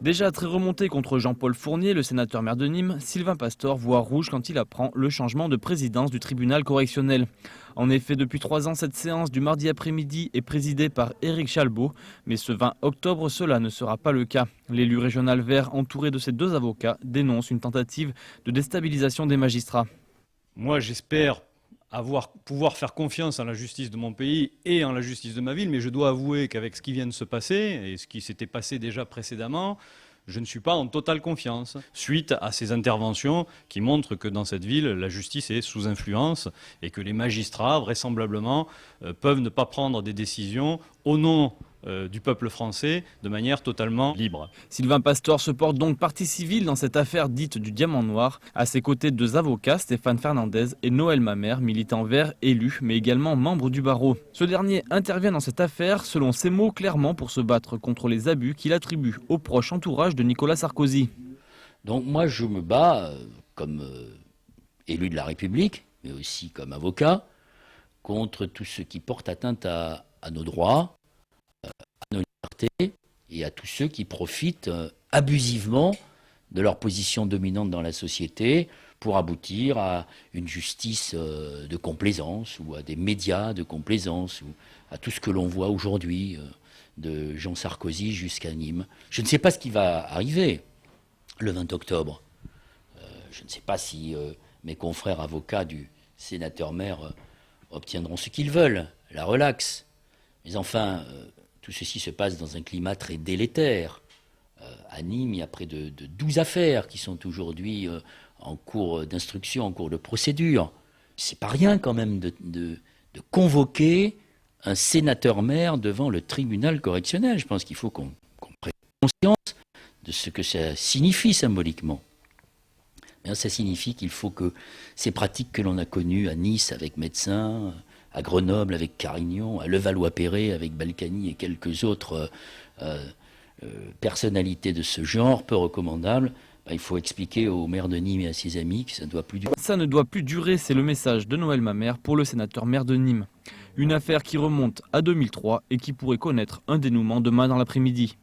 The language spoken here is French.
Déjà très remonté contre Jean-Paul Fournier, le sénateur maire de Nîmes, Sylvain Pastor voit rouge quand il apprend le changement de présidence du tribunal correctionnel. En effet, depuis 3 ans, cette séance du mardi après-midi est présidée par Éric Chalbaud. Mais ce 20 octobre, cela ne sera pas le cas. L'élu régional vert, entouré de ses 2 avocats, dénonce une tentative de déstabilisation des magistrats. Moi, j'espère pouvoir faire confiance en la justice de mon pays et en la justice de ma ville, mais je dois avouer qu'avec ce qui vient de se passer et ce qui s'était passé déjà précédemment, je ne suis pas en totale confiance, suite à ces interventions qui montrent que dans cette ville, la justice est sous influence et que les magistrats, vraisemblablement, peuvent ne pas prendre des décisions au nom du peuple français de manière totalement libre. Sylvain Pastor se porte donc partie civile dans cette affaire dite du diamant noir. À ses côtés, 2 avocats, Stéphane Fernandez et Noël Mamère, militant vert élu, mais également membre du barreau. Ce dernier intervient dans cette affaire, selon ses mots, clairement pour se battre contre les abus qu'il attribue au proche entourage de Nicolas Sarkozy. Donc moi je me bats comme élu de la République, mais aussi comme avocat, contre tout ce qui porte atteinte à nos droits, à nos libertés et à tous ceux qui profitent abusivement de leur position dominante dans la société pour aboutir à une justice de complaisance ou à des médias de complaisance ou à tout ce que l'on voit aujourd'hui de Jean Sarkozy jusqu'à Nîmes. Je ne sais pas ce qui va arriver le 20 octobre. Je ne sais pas si mes confrères avocats du sénateur-maire obtiendront ce qu'ils veulent, la relaxe. Mais enfin, tout ceci se passe dans un climat très délétère. À Nîmes, il y a près de 12 affaires qui sont aujourd'hui en cours d'instruction, en cours de procédure. C'est pas rien quand même de convoquer un sénateur-maire devant le tribunal correctionnel. Je pense qu'il faut qu'on prenne conscience de ce que ça signifie symboliquement. Bien, ça signifie qu'il faut que ces pratiques que l'on a connues à Nice avec Médecins, à Grenoble avec Carignon, à Levallois-Perret avec Balkany et quelques autres personnalités de ce genre, peu recommandables, il faut expliquer au maire de Nîmes et à ses amis que ça ne doit plus durer. Ça ne doit plus durer, c'est le message de Noël Mamère pour le sénateur maire de Nîmes. Une affaire qui remonte à 2003 et qui pourrait connaître un dénouement demain dans l'après-midi.